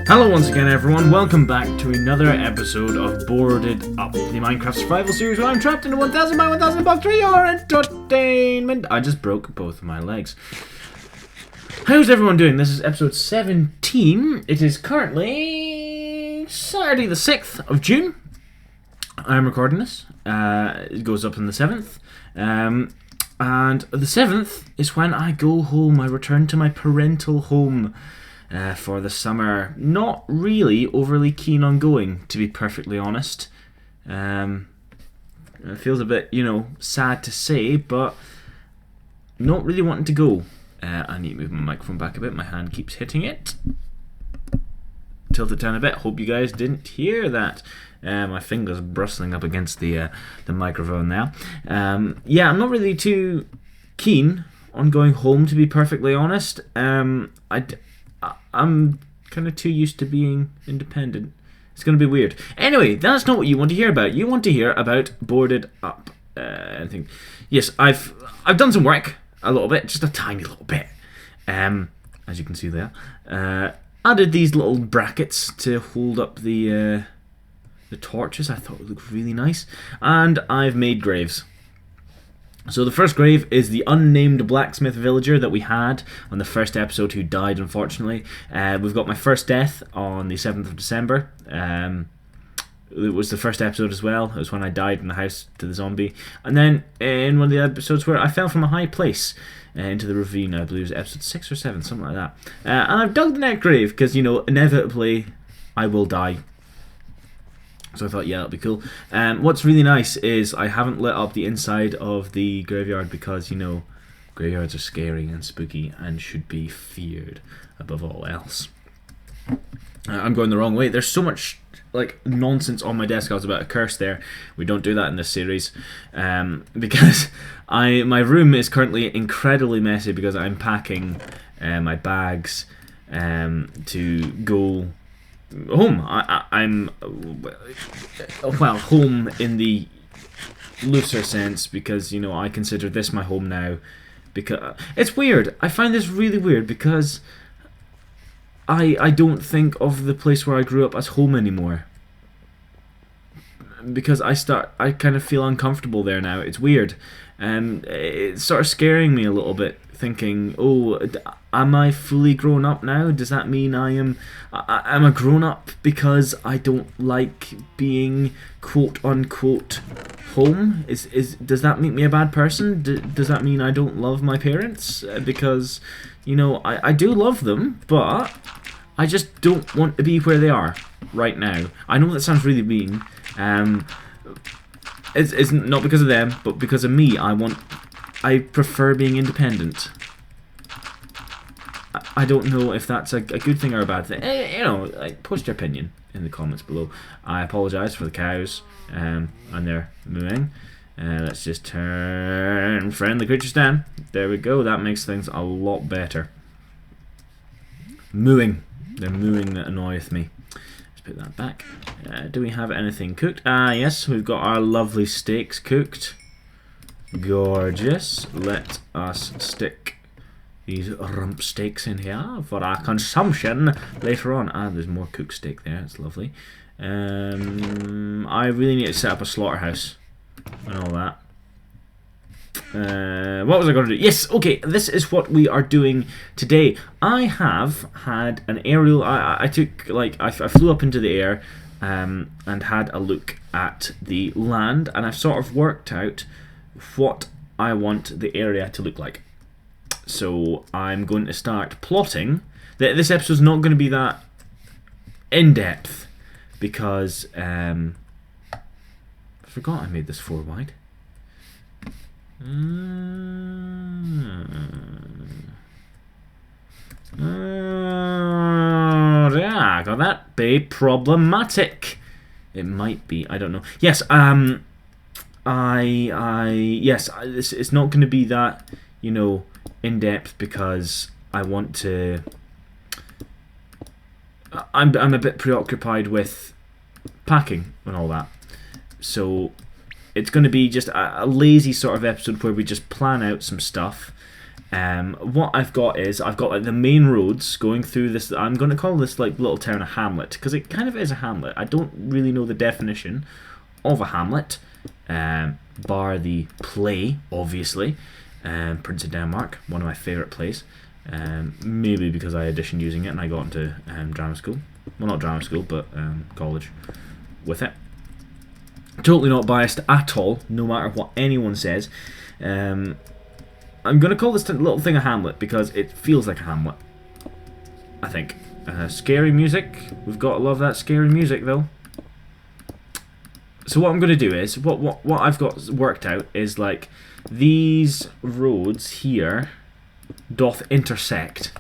Hello once again everyone, welcome back to another episode of Boarded Up, the Minecraft survival series where I'm trapped in a 1000 by 1000 box for your entertainment. I just broke both of my legs. How's everyone doing? This is episode 17. It is currently Saturday the 6th of June. I'm recording this. It goes up on the 7th. And the 7th is when I go home. I return to my parental home for the summer. Not really overly keen on going, to be perfectly honest. It feels a bit, sad to say, but not really wanting to go. I need to move my microphone back a bit. My hand keeps hitting it. Tilt it down a bit. Hope you guys didn't hear that. My finger's bristling up against the microphone now. I'm not really too keen on going home, to be perfectly honest. I'm kind of too used to being independent. It's going to be weird. Anyway, that's not what you want to hear about. You want to hear about Boarded Up. Yes, I've done some work. A little bit, just a tiny little bit. As you can see there. Added these little brackets to hold up the torches. I thought it looked really nice. And I've made graves. So the first grave is the unnamed blacksmith villager that we had on the first episode who died, unfortunately. We've got my first death on the 7th of December. It was the first episode as well. It was when I died in the house to the zombie. And then in one of the episodes where I fell from a high place into the ravine, I believe it was episode 6 or 7, something like that. And I've dug the next grave because, inevitably I will die. So I thought, yeah, that'll be cool. What's really nice is I haven't lit up the inside of the graveyard because, graveyards are scary and spooky and should be feared above all else. I'm going the wrong way. There's so much nonsense on my desk. I was about to curse there. We don't do that in this series because my room is currently incredibly messy because I'm packing my bags to go home. I'm home in the looser sense because I consider this my home now. Because it's weird. I find this really weird because I don't think of the place where I grew up as home anymore. Because I kind of feel uncomfortable there now. It's weird. It's sort of scaring me a little bit, thinking, am I fully grown up now? Does that mean I'm a grown up because I don't like being quote unquote home? Does that make me a bad person? Does that mean I don't love my parents? Because I do love them, but I just don't want to be where they are right now. I know that sounds really mean. It's not because of them, but because of me. I prefer being independent. I don't know if that's a good thing or a bad thing. Post your opinion in the comments below. I apologise for the cows and they're mooing. Let's just turn friendly creatures down. There we go. That makes things a lot better. Mooing. They're mooing that annoyeth me. Let's put that back. Do we have anything cooked? Yes, we've got our lovely steaks cooked. Gorgeous. Let us stick these rump steaks in here for our consumption later on. There's more cooked steak there. That's lovely. I really need to set up a slaughterhouse and all that. What was I going to do? Yes, okay, this is what we are doing today. I have had an aerial. I flew up into the air and had a look at the land, and I've sort of worked out what I want the area to look like. So I'm going to start plotting. This episode's not going to be that in-depth because I forgot I made this 4 wide. Yeah, got that. Be problematic. It might be. I don't know. Yes. It's not going to be that in depth because I want to. I'm a bit preoccupied with packing and all that, so it's going to be just a lazy sort of episode where we just plan out some stuff What I've got is I've got like the main roads going through this. I'm going to call this like little town a hamlet because it kind of is a hamlet. I don't really know the definition of a hamlet, bar the play, obviously. Prince of Denmark, one of my favourite plays. Maybe because I auditioned using it and I got into drama school. Well, not drama school, but college with it. Totally not biased at all, no matter what anyone says. I'm going to call this little thing a hamlet because it feels like a hamlet, I think. Scary music. We've got a lot of that scary music, though. So what I'm going to do is, what I've got worked out is like these roads here doth intersect.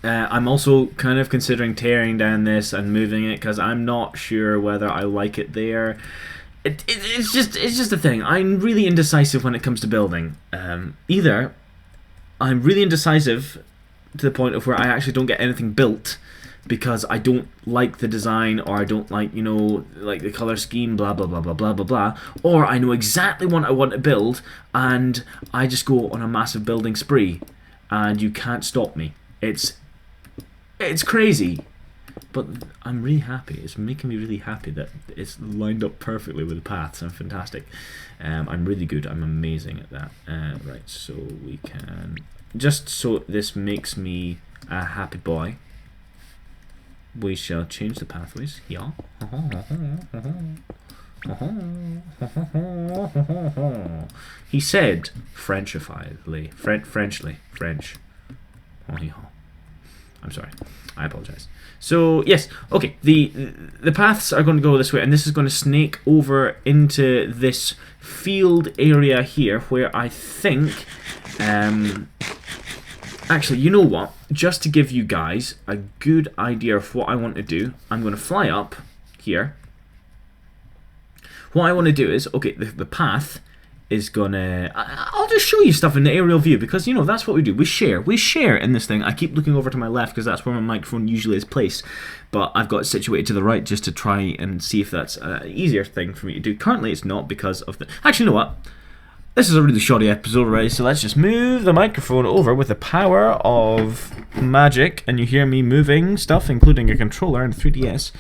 I'm also kind of considering tearing down this and moving it because I'm not sure whether I like it there. It's just a thing. I'm really indecisive when it comes to building. Either I'm really indecisive to the point of where I actually don't get anything built because I don't like the design or I don't like, you know, like the color scheme, blah blah blah blah blah blah blah, or I know exactly what I want to build and I just go on a massive building spree and you can't stop me. It's crazy, but I'm really happy. It's making me really happy that it's lined up perfectly with the paths. I'm fantastic. I'm really good. I'm amazing at that. Right, so we can, just so this makes me a happy boy, we shall change the pathways. Yeah. He said Frenchifiedly. French. Oh, yeah. I'm sorry. I apologize. So, yes. Okay. The paths are going to go this way, and this is going to snake over into this field area here, where I think... actually, you know what? Just to give you guys a good idea of what I want to do, I'm going to fly up here. What I want to do is, okay, the path is gonna... I'll just show you stuff in the aerial view because, you know, that's what we do. We share in this thing. I keep looking over to my left because that's where my microphone usually is placed, but I've got it situated to the right just to try and see if that's an easier thing for me to do. Currently it's not because of the... Actually, you know what? This is a really shoddy episode already, so let's just move the microphone over with the power of magic, and you hear me moving stuff, including a controller and 3DS.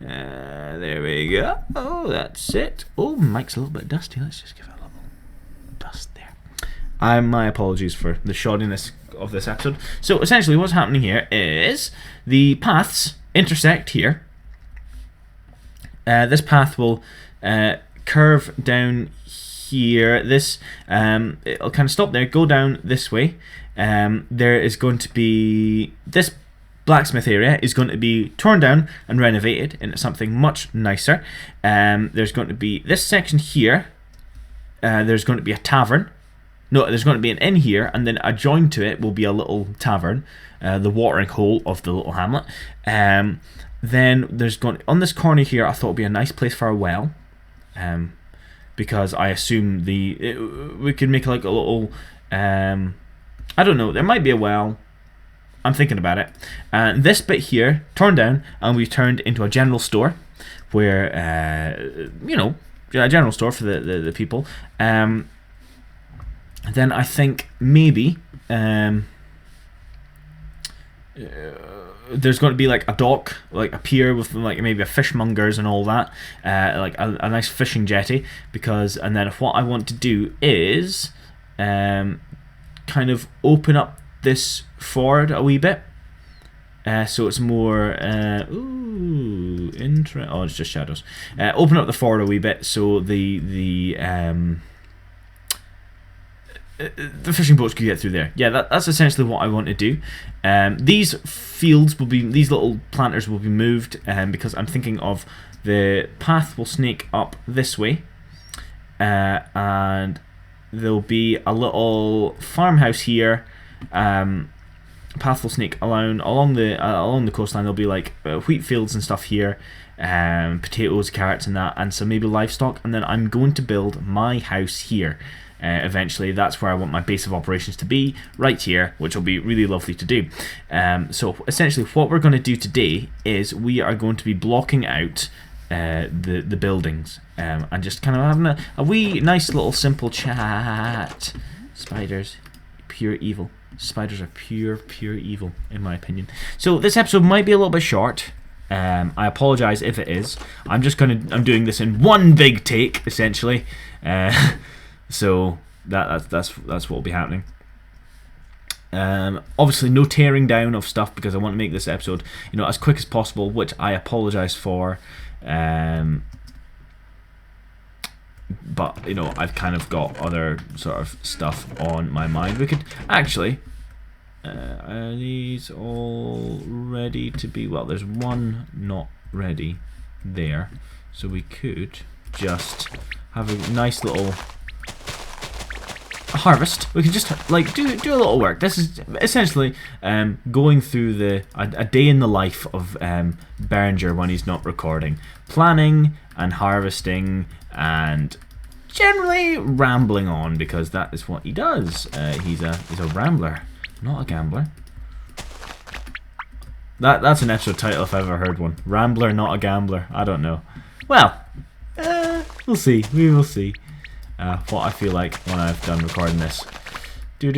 There we go. Oh, that's it. Oh, mic's a little bit dusty. Let's just give it a little dust there. My apologies for the shoddiness of this episode. So, essentially, what's happening here is the paths intersect here. This path will curve down here. This it'll kind of stop there, go down this way. There is going to be this blacksmith area is going to be torn down and renovated into something much nicer. There's going to be this section here. There's going to be a tavern. No, there's going to be an inn here, and then adjoined to it will be a little tavern, the watering hole of the little hamlet. Then there's going on this corner here. I thought it'd be a nice place for a well. Because I assume we could make like a little, I don't know, there might be a well. I'm thinking about it. This bit here, torn down, and we turned into a general store, where, you know, a general store for the people. Then I think maybe there's going to be like a dock, like a pier with like maybe a fishmongers and all that, like a nice fishing jetty. And then what I want to do is kind of open up this forward a wee bit, so it's more oh, it's just shadows. Open up the forward a wee bit so the fishing boats could get through there. Yeah, that's essentially what I want to do. These fields will be, these little planters will be moved, because I'm thinking of the path will snake up this way, and there'll be a little farmhouse here. Path will snake along the coastline. There'll be like wheat fields and stuff here, potatoes, carrots, and that, and some maybe livestock. And then I'm going to build my house here. Eventually, that's where I want my base of operations to be, right here, which will be really lovely to do. So essentially, what we're going to do today is we are going to be blocking out the buildings, and just kind of having a wee nice little simple chat Spiders, pure evil. Spiders are pure evil, in my opinion. So this episode might be a little bit short. I apologize if it is. I'm doing this in one big take, essentially. So that's what will be happening. Obviously, no tearing down of stuff because I want to make this episode, as quick as possible, which I apologize for. But I've kind of got other sort of stuff on my mind. We could actually. Are these all ready to be? Well, there's one not ready there, so we could just have a nice little harvest. We could just do a little work. This is essentially going through a day in the life of Berringer when he's not recording, planning and harvesting and generally rambling on because that is what he does. He's a rambler. Not a gambler. That's an episode title if I've ever heard one. Rambler, not a gambler. I don't know. Well, we'll see. We will see what I feel like when I've done recording this. I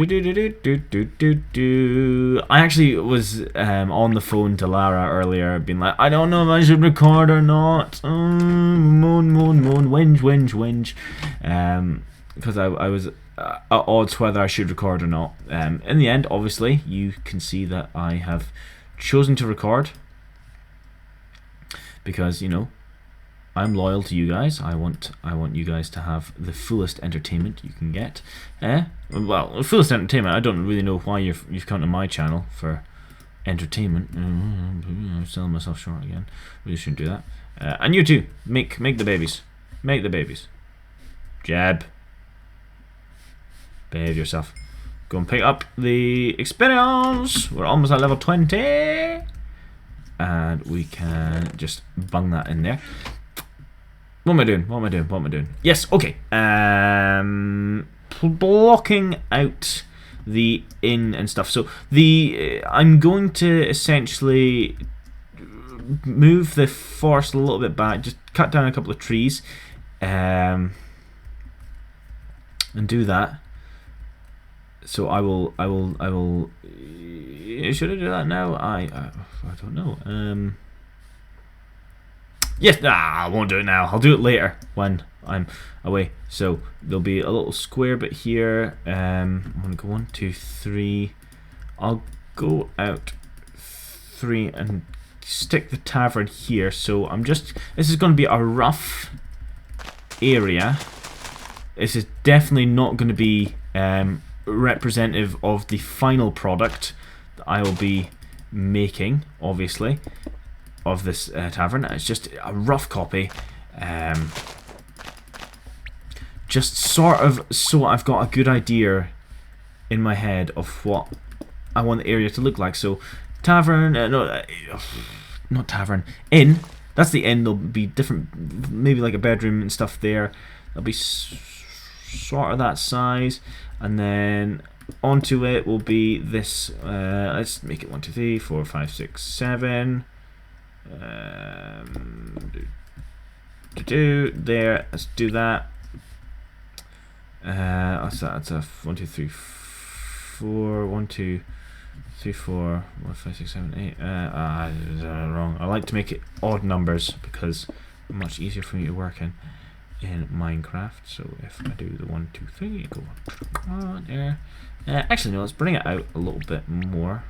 actually was on the phone to Lara earlier, being like, I don't know if I should record or not. Moan, whinge. Because I was at odds whether I should record or not. In the end, obviously, you can see that I have chosen to record because I'm loyal to you guys. I want you guys to have the fullest entertainment you can get. Well, fullest entertainment. I don't really know why you've come to my channel for entertainment. I'm selling myself short again. We shouldn't do that. And you too. Make the babies. Make the babies. Jab. Behave yourself. Go and pick up the experience. We're almost at level 20. And we can just bung that in there. What am I doing? Yes, okay. Blocking out the inn and stuff. So I'm going to essentially move the forest a little bit back. Just cut down a couple of trees. And do that. So I will. Should I do that now? I don't know. Yes, I won't do it now. I'll do it later when I'm away. So there'll be a little square bit here. I'm gonna go 1, 2, 3. I'll go out 3 and stick the tavern here. So this is going to be a rough area. This is definitely not going to be representative of the final product that I will be making, obviously, of this tavern. It's just a rough copy, just sort of so I've got a good idea in my head of what I want the area to look like. So tavern, not tavern, inn. That's the inn. There'll be different, maybe like a bedroom and stuff there. There'll be sort of that size, and then onto it will be this. Let's make it 1, 2, 3, 4, 5, 6, 7. There. Let's do that. What's that? That's a 1, 2, 3, 4. 1, 2, 3, 4. 1, 5, 6, 7, 8. Wrong. I like to make it odd numbers because it's much easier for me to work in Minecraft. So if I do the 1, 2, 3, go on there. Actually, no. Let's bring it out a little bit more.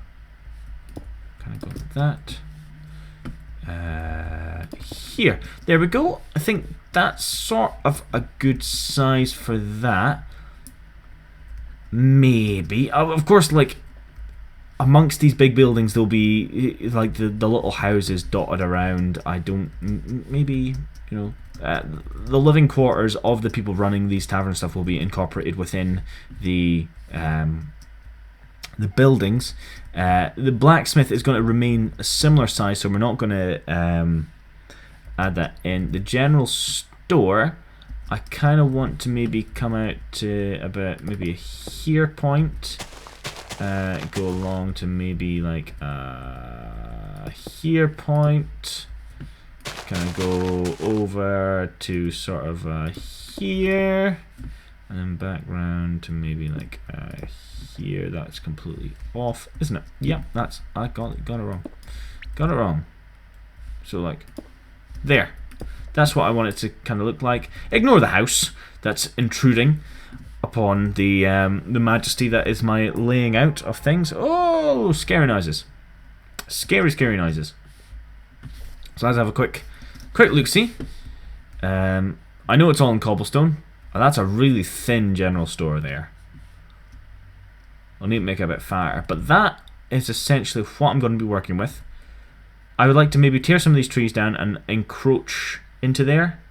Kind of go like that. Here, there we go. I think that's sort of a good size for that. Maybe, of course, like amongst these big buildings, there'll be like the little houses dotted around. I don't, maybe the living quarters of the people running these tavern stuff will be incorporated within the buildings. The blacksmith is going to remain a similar size, so we're not going to add that in. The general store, I kind of want to maybe come out to about maybe a here point, go along to maybe like a here point, kind of go over to sort of here, And then back round to maybe like here. That's completely off, isn't it? Yeah, that's, I got it wrong. Got it wrong. So like, there. That's what I want it to kind of look like. Ignore the house that's intruding upon the majesty that is my laying out of things. Oh, scary noises. Scary, scary noises. So let's have a quick look-see. I know it's all in cobblestone. And that's a really thin general store there. I'll need to make it a bit fatter. But that is essentially what I'm going to be working with. I would like to maybe tear some of these trees down and encroach into there.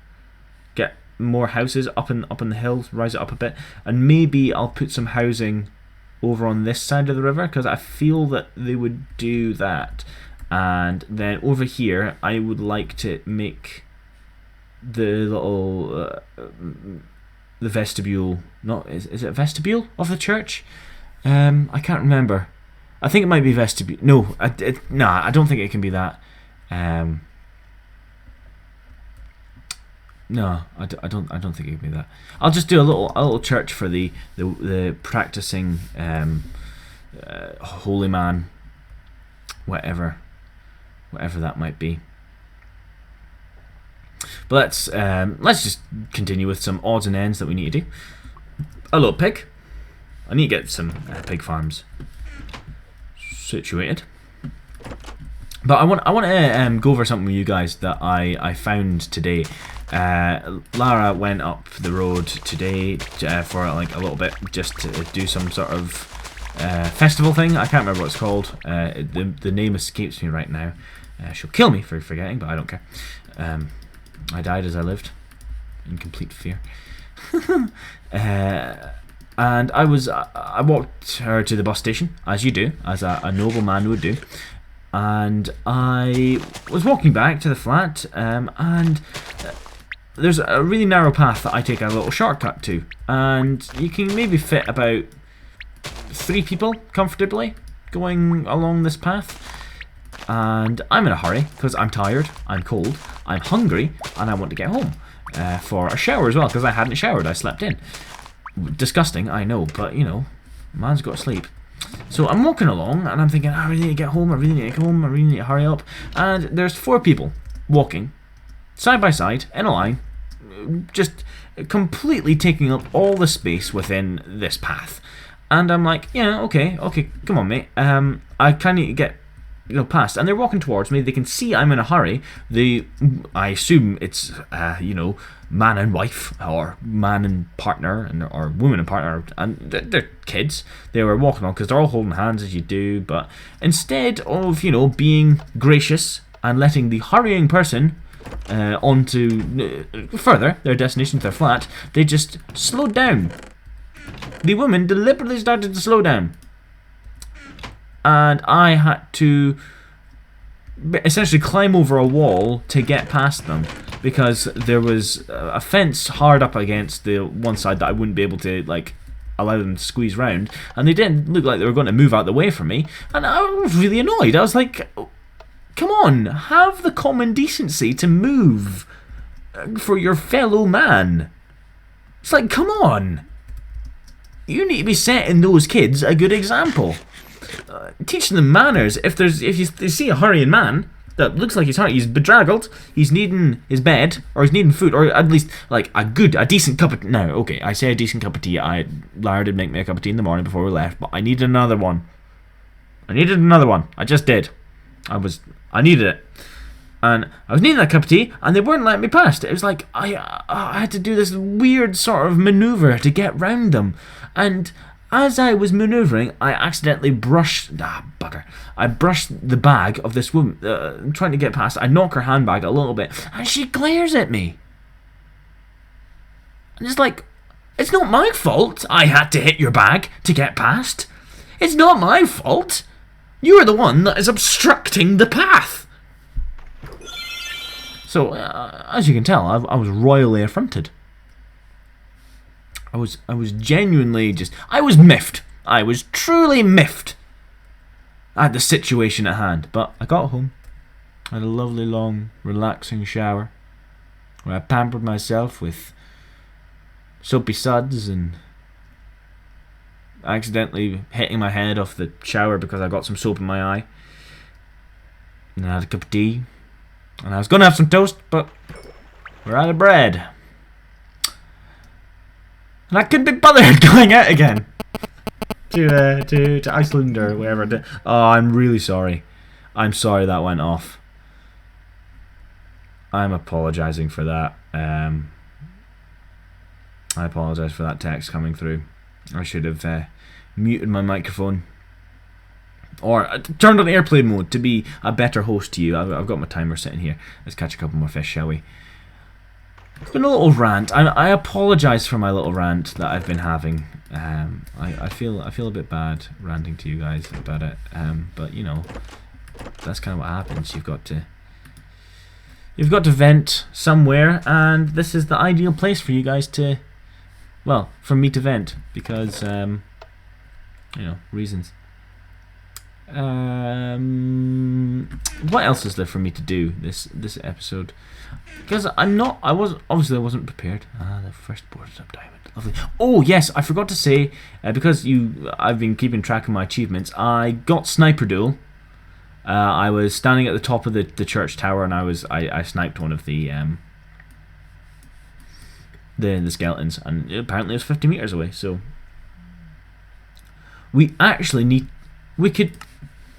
Get more houses up in the hills, rise it up a bit. And maybe I'll put some housing over on this side of the river, because I feel that they would do that. And then over here, I would like to make the little... the vestibule, is it a vestibule of the church? I can't remember. I think it might be vestibule. No, I don't think it can be that. No, I don't think it can be that. I'll just do a little church for the practicing holy man, whatever that might be. But let's just continue with some odds and ends that we need to do. A little pig. I need to get some pig farms situated. But I want to go over something with you guys that I found today. Lara went up the road today for like a little bit, just to do some sort of festival thing. I can't remember what it's called. The name escapes me right now. She'll kill me for forgetting, but I don't care. I died as I lived, in complete fear. And I walked her to the bus station, as you do, as a noble man would do. And I was walking back to the flat, and there's a really narrow path that I take a little shortcut to. And you can maybe fit about 3 people comfortably going along this path. And I'm in a hurry because I'm tired, I'm cold, I'm hungry, and I want to get home for a shower as well, because I hadn't showered. I slept in. Disgusting, I know, but you know, man's got to sleep. So I'm walking along and I'm thinking, I really need to get home, I really need to get home, I really need to hurry up. And there's 4 people walking side by side in a line, just completely taking up all the space within this path. And I'm like, yeah, okay, come on, mate. I kind of need to get past, and they're walking towards me. They can see I'm in a hurry. I assume it's man and wife, or man and partner, or woman and partner, and they're kids. They were walking on because they're all holding hands as you do. But instead of being gracious and letting the hurrying person on to further their destination, their flat, they just slowed down. The woman deliberately started to slow down. And I had to essentially climb over a wall to get past them, because there was a fence hard up against the one side that I wouldn't be able to allow them to squeeze round, and they didn't look like they were going to move out the way from me, and I was really annoyed. I was like, come on, have the common decency to move for your fellow man. It's like, come on, you need to be setting those kids a good example. Teaching them manners. If you see a hurrying man that looks like he's bedraggled, he's needing his bed, or he's needing food, or at least a decent cup of... Now, okay, I say a decent cup of tea. Lara did make me a cup of tea in the morning before we left, but I needed another one. I just did. I needed it. And I was needing that cup of tea, and they weren't letting me past. It was like I had to do this weird sort of maneuver to get round them. And as I was manoeuvring, I accidentally brushed... I brushed the bag of this woman, trying to get past. I knock her handbag a little bit, and she glares at me. And it's like, it's not my fault I had to hit your bag to get past. It's not my fault. You're the one that is obstructing the path. So, as you can tell, I was royally affronted. I was genuinely I was miffed. I was truly miffed at the situation at hand. But I got home, had a lovely, long, relaxing shower, where I pampered myself with soapy suds and accidentally hitting my head off the shower because I got some soap in my eye. And I had a cup of tea. And I was going to have some toast, but we're out of bread. And I couldn't be bothered going out again to Iceland or wherever. Oh, I'm really sorry. I'm sorry that went off. I'm apologising for that. I apologise for that text coming through. I should have muted my microphone. Or turned on airplane mode to be a better host to you. I've got my timer sitting here. Let's catch a couple more fish, shall we? It's been a little rant. I apologise for my little rant that I've been having. I feel a bit bad ranting to you guys about it. But you know, that's kind of what happens. You've got to vent somewhere, and this is the ideal place for you guys to, well, for me to vent because you know, reasons. What else is there for me to do this episode? Because I wasn't prepared. The first boarded up diamond, lovely. Oh yes, I forgot to say because I've been keeping track of my achievements. I got sniper duel. I was standing at the top of the church tower, and I sniped one of the skeletons, and apparently it was 50 meters away. So we could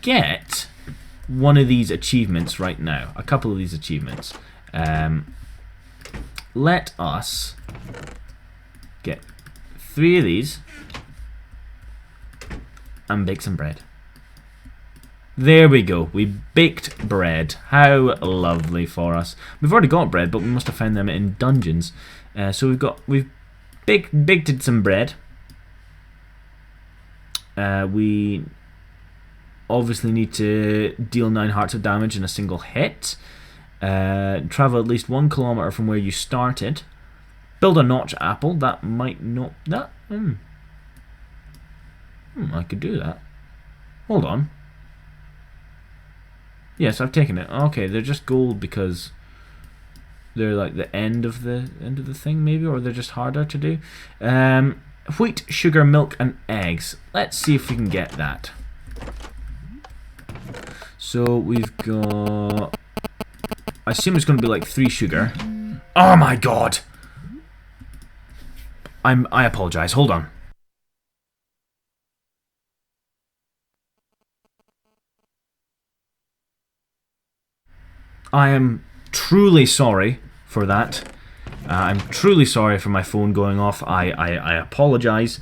get one of these achievements right now. A couple of these achievements. Let us get 3 of these and bake some bread. There we go. We baked bread. How lovely for us. We've already got bread, but we must have found them in dungeons. So we've baked some bread. We obviously need to deal 9 hearts of damage in a single hit. Travel at least 1 kilometer from where you started. Build a notch apple. That might not. I could do that. Hold on. Yes, I've taken it. Okay, they're just gold because they're like the end of the thing, maybe, or they're just harder to do. Wheat, sugar, milk, and eggs. Let's see if we can get that. So we've got. I assume it's going to be like 3 sugar. Oh my god! I apologise. Hold on. I am truly sorry for that. I'm truly sorry for my phone going off. I apologise.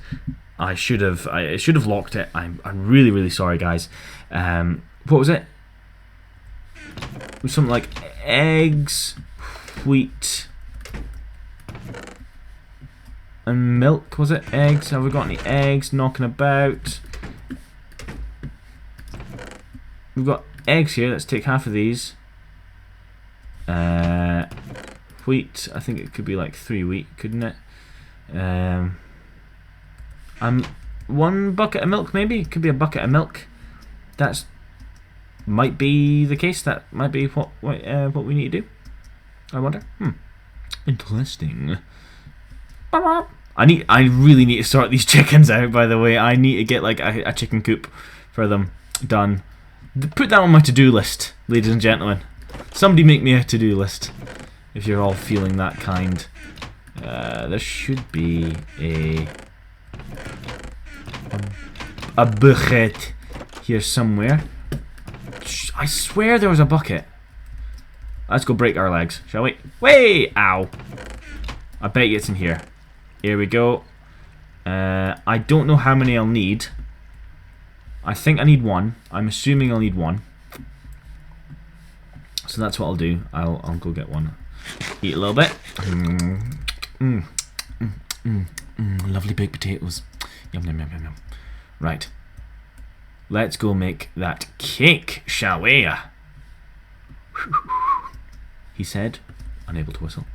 I should have locked it. I'm really, really sorry, guys. What was it? It was something like eggs, wheat, and milk. Was it eggs? Have we got any eggs knocking about? We've got eggs here. Let's take half of these. Wheat, I think it could be like 3 wheat, couldn't it? 1 bucket of milk, maybe? It could be a bucket of milk. That's might be the case. That might be what we need to do. I wonder. Interesting. I really need to sort these chickens out, by the way. I need to get like a chicken coop for them done. Put that on my to-do list, ladies and gentlemen. Somebody make me a to-do list if you're all feeling that kind. There should be a bucket here somewhere. I swear there was a bucket. Let's go break our legs, shall we? Way! Ow! I bet you it's in here. Here we go. I don't know how many I'll need. I think I need 1. I'm assuming I'll need 1. So that's what I'll do. I'll go get 1. Eat a little bit. Lovely baked potatoes. Yum yum yum yum yum. Right. Let's go make that cake, shall we? He said, unable to whistle.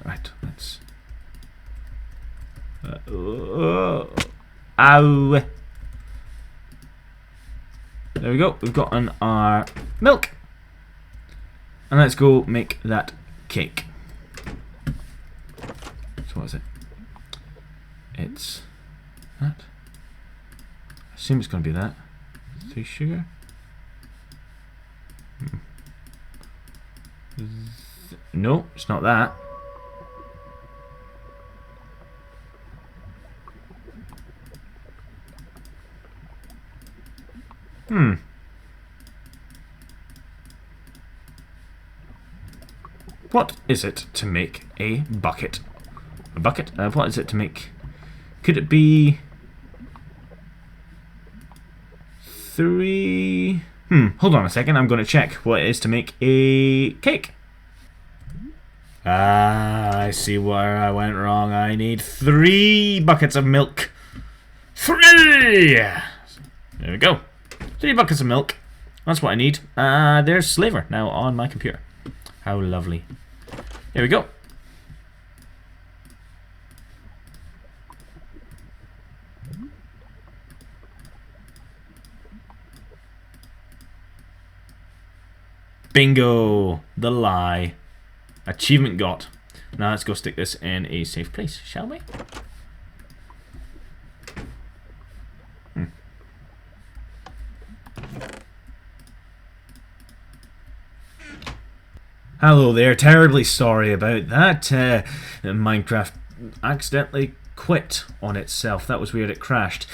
Right. Let's. Ow! There we go. We've gotten our milk. And let's go make that cake. So what is it? it's that. I assume it's going to be that. 3 sugar. No, it's not that. What is it to make a bucket? A bucket? What is it to make? Could it be 3? Hold on a second. I'm going to check what it is to make a cake. Ah, I see where I went wrong. I need 3 buckets of milk. 3! There we go. 3 buckets of milk. That's what I need. There's Slaver now on my computer. How lovely. There we go. Bingo! The lie. Achievement got. Now let's go stick this in a safe place, shall we? Hello there, terribly sorry about that. Minecraft accidentally quit on itself. That was weird, it crashed.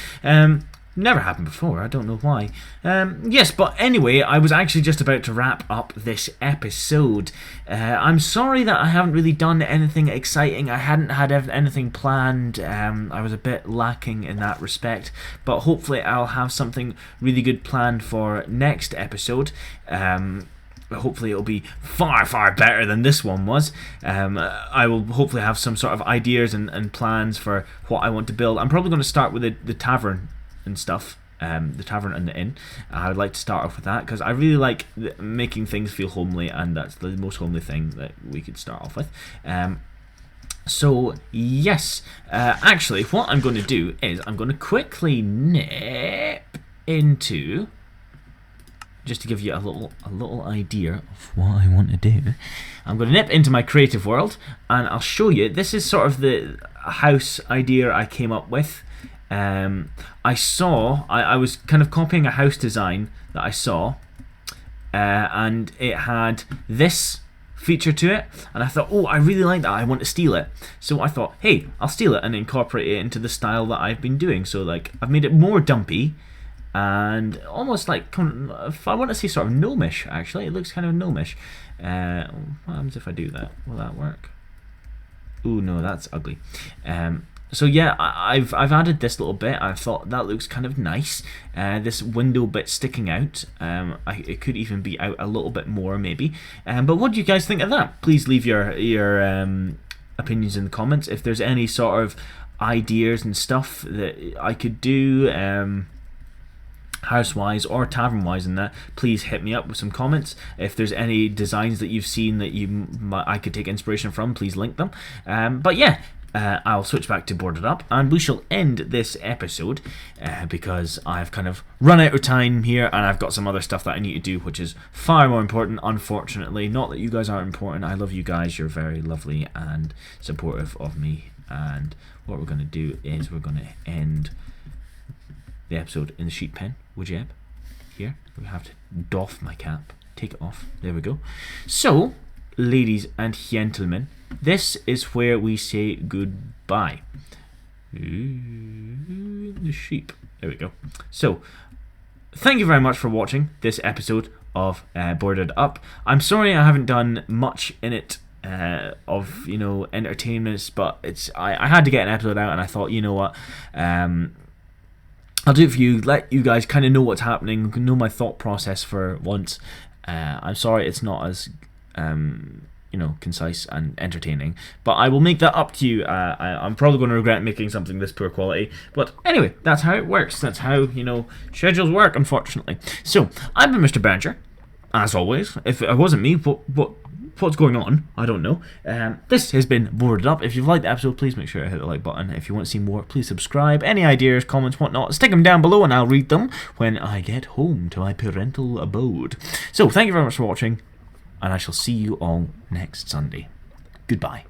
Never happened before, I don't know why. Yes, but anyway, I was actually just about to wrap up this episode. I'm sorry that I haven't really done anything exciting. I hadn't had anything planned. I was a bit lacking in that respect. But hopefully I'll have something really good planned for next episode. Hopefully it'll be far, far better than this one was. I will hopefully have some sort of ideas and plans for what I want to build. I'm probably going to start with the tavern and stuff. The tavern and the inn. I would like to start off with that because I really like making things feel homely, and that's the most homely thing that we could start off with. So yes, actually what I'm going to do is I'm going to quickly nip into, just to give you a little idea of what I want to do, I'm going to nip into my creative world and I'll show you. This is sort of the house idea I came up with. I was kind of copying a house design that I saw, and it had this feature to it, and I thought, oh, I really like that, I want to steal it. So I thought, hey, I'll steal it and incorporate it into the style that I've been doing. So like, I've made it more dumpy and almost like, I want to say sort of gnomish, actually. It looks kind of gnomish. What happens if I do that? Will that work? Ooh, no, that's ugly. So yeah, I've added this little bit. I thought that looks kind of nice. This window bit sticking out. It could even be out a little bit more, maybe. But what do you guys think of that? Please leave your opinions in the comments. If there's any sort of ideas and stuff that I could do, house-wise or tavern-wise, and that, please hit me up with some comments. If there's any designs that you've seen that I could take inspiration from, please link them. But yeah. I'll switch back to Boarded Up and we shall end this episode because I've kind of run out of time here and I've got some other stuff that I need to do, which is far more important, unfortunately. Not that you guys aren't important. I love you guys. You're very lovely and supportive of me. And what we're going to do is we're going to end the episode in the sheep pen. Would you, Eb? Here. We have to doff my cap. Take it off. There we go. So, ladies and gentlemen, this is where we say goodbye. Ooh, the sheep. There we go. So, thank you very much for watching this episode of Boarded Up. I'm sorry I haven't done much in it of, you know, entertainments, but I had to get an episode out and I thought, you know what, I'll do it for you, let you guys kind of know what's happening, know my thought process for once. I'm sorry it's not as you know, concise and entertaining, but I will make that up to you. I'm probably going to regret making something this poor quality, but anyway, that's how it works. That's how, you know, schedules work, unfortunately. So I've been Mr. Berringer, as always. If it wasn't me, what's going on? I don't know. This has been Boarded Up. If you've liked the episode, please make sure to hit the like button. If you want to see more, please subscribe. Any ideas, comments, whatnot, stick them down below and I'll read them when I get home to my parental abode. So thank you very much for watching, and I shall see you all next Sunday. Goodbye.